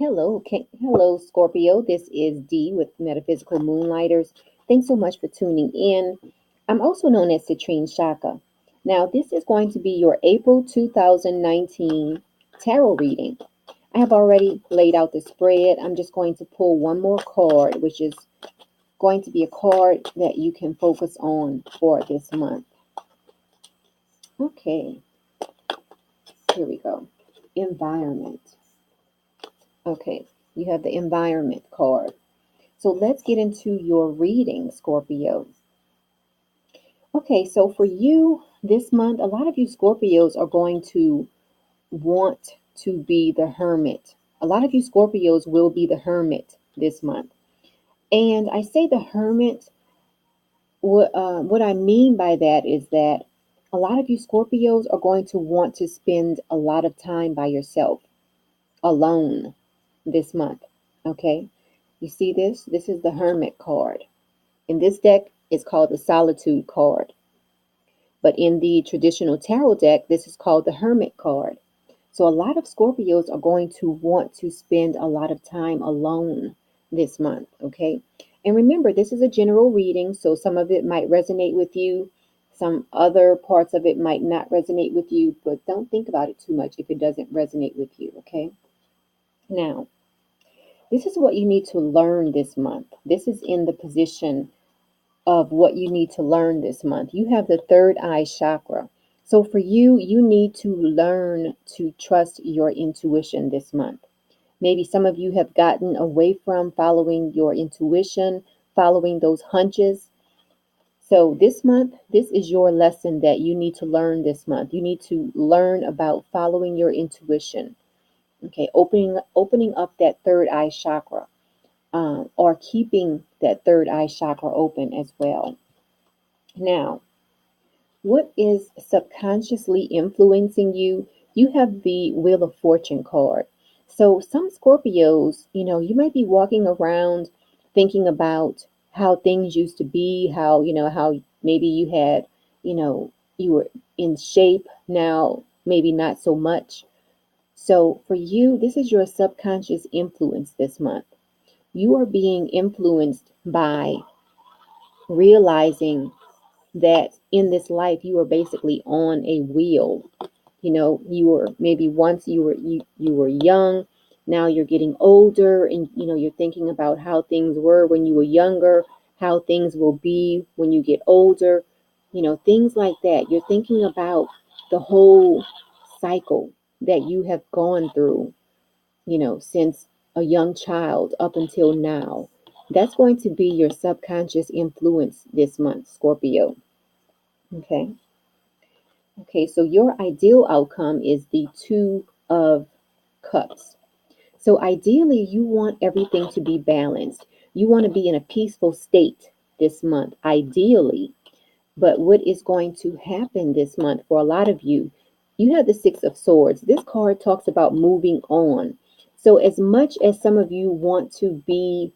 Hello, Scorpio. This is Dee with Metaphysical Moonlighters. Thanks so much for tuning in. I'm also known as citrinechaka. Now, this is going to be your April 2019 tarot reading. I have already laid out the spread. I'm just going to pull one more card, which is going to be a card that you can focus on for this month. Okay, here we go. Environment. Okay, you have the environment card. So let's get into your reading, Scorpio. Okay, so for you this month, a lot of you Scorpios are going to want to be the hermit. A lot of you Scorpios will be the hermit this month. And I say the hermit, what I mean by that is that a lot of you Scorpios are going to want to spend a lot of time by yourself, alone this month. Okay, you see this? This is the hermit card. In this deck, it's called the Solitude card. But in the traditional tarot deck, this is called the Hermit card. So a lot of Scorpios are going to want to spend a lot of time alone this month, okay? And remember, this is a general reading, so some of it might resonate with you. Some other parts of it might not resonate with you, but don't think about it too much if it doesn't resonate with you, okay? Now, this is what you need to learn this month. This is in the position of what you need to learn this month. You have the third eye chakra. So for you, you need to learn to trust your intuition this month. Maybe some of you have gotten away from following your intuition, following those hunches. So this month, this is your lesson that you need to learn this month. You need to learn about following your intuition. Okay, opening up that third eye chakra. Or keeping that third eye chakra open as well. Now, what is subconsciously influencing you? You have the Wheel of Fortune card. So some Scorpios, you might be walking around thinking about how things used to be, how maybe you had, you were in shape, now maybe not so much. So for you, this is your subconscious influence this month. You are being influenced by realizing that in this life you are basically on a wheel. You were maybe once you were young, now you're getting older, and you're thinking about how things were when you were younger, how things will be when you get older, things like that. You're thinking about the whole cycle that you have gone through, since a young child up until now. That's going to be your subconscious influence this month, Scorpio. Okay. Okay, so your ideal outcome is the Two of Cups. So ideally, you want everything to be balanced. You want to be in a peaceful state this month, ideally. But what is going to happen this month for a lot of you? You have the Six of Swords. This card talks about moving on. So as much as some of you want to be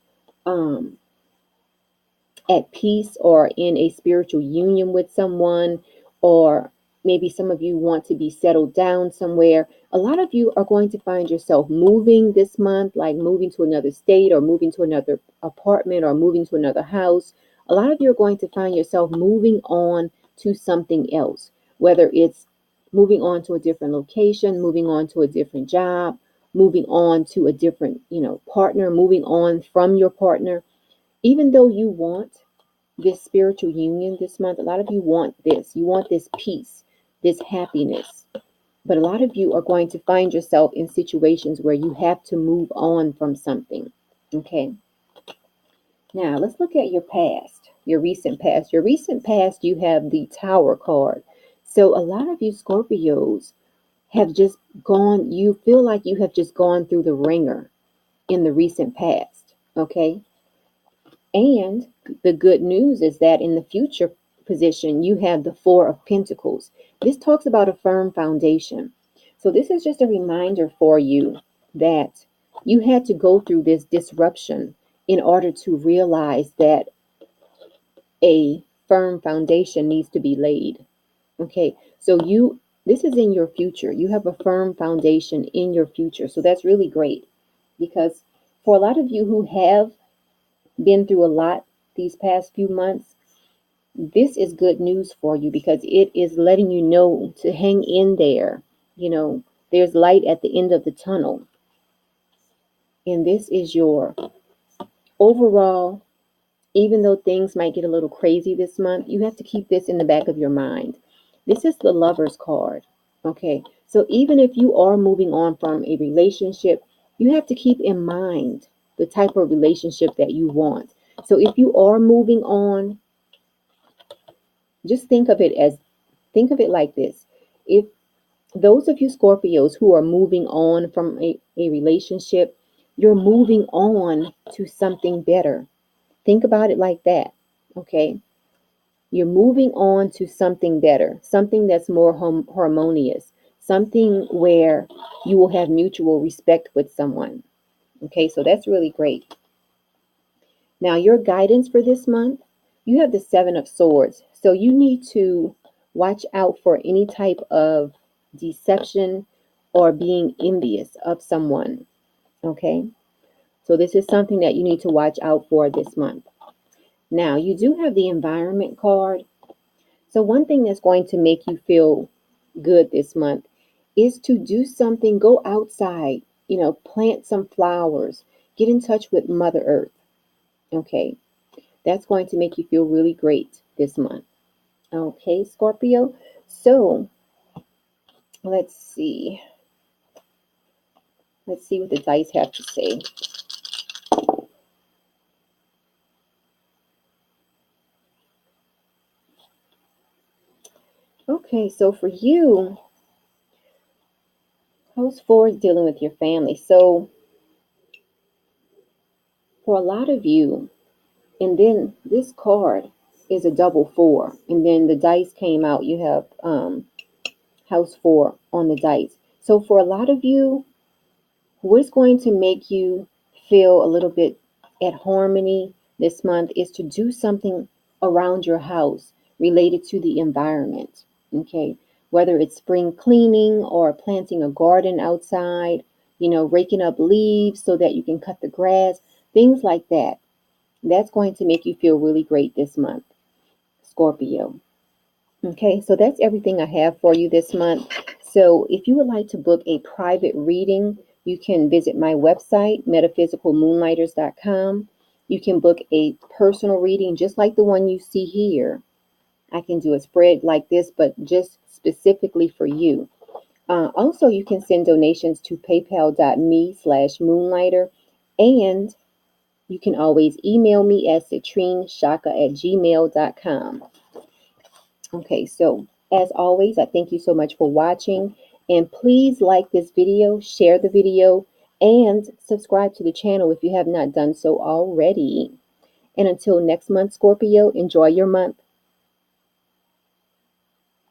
at peace or in a spiritual union with someone, or maybe some of you want to be settled down somewhere, a lot of you are going to find yourself moving this month, like moving to another state or moving to another apartment or moving to another house. A lot of you are going to find yourself moving on to something else, whether it's moving on to a different location, moving on to a different job, moving on to a different, partner, moving on from your partner. Even though you want this spiritual union this month, a lot of you want this. You want this peace, this happiness. But a lot of you are going to find yourself in situations where you have to move on from something. Okay. Now, let's look at your past, your recent past. Your recent past, you have the Tower card. So a lot of you Scorpios have just gone, you feel like you have just gone through the ringer in the recent past. Okay. And the good news is that in the future position, you have the Four of Pentacles. This talks about a firm foundation. So this is just a reminder for you that you had to go through this disruption in order to realize that a firm foundation needs to be laid. Okay, so this is in your future. You have a firm foundation in your future. So that's really great. because for a lot of you who have been through a lot these past few months, this is good news for you because it is letting you know to hang in there. You know, there's light at the end of the tunnel. And this is your overall, even though things might get a little crazy this month, you have to keep this in the back of your mind. This is the Lover's card. Okay. So even if you are moving on from a relationship, you have to keep in mind the type of relationship that you want. So if you are moving on, just think of it like this. If those of you Scorpios who are moving on from a relationship, you're moving on to something better. Think about it like that. Okay. You're moving on to something better, something that's more harmonious, something where you will have mutual respect with someone. Okay. So that's really great. Now, your guidance for this month, you have the Seven of Swords. So you need to watch out for any type of deception or being envious of someone. Okay. So this is something that you need to watch out for this month. Now, you do have the Environment card. So one thing that's going to make you feel good this month is to do something, go outside, plant some flowers, get in touch with Mother Earth. Okay. That's going to make you feel really great this month. Okay, Scorpio. So let's see. Let's see what the dice have to say. Okay, so for you, house 4 is dealing with your family. So for a lot of you, and then this card is a double 4, and then the dice came out. You have house 4 on the dice. So for a lot of you, what's going to make you feel a little bit at harmony this month is to do something around your house related to the environment. Okay. Whether it's spring cleaning or planting a garden outside, raking up leaves so that you can cut the grass, things like that. That's going to make you feel really great this month, Scorpio. Okay, so that's everything I have for you this month. So if you would like to book a private reading, you can visit my website, metaphysicalmoonlighters.com. You can book a personal reading just like the one you see here. I can do a spread like this, but just specifically for you. Also, you can send donations to paypal.me/moonlighter. And you can always email me at citrinechaka@gmail.com. Okay, so as always, I thank you so much for watching. And please like this video, share the video, and subscribe to the channel if you have not done so already. And until next month, Scorpio, enjoy your month.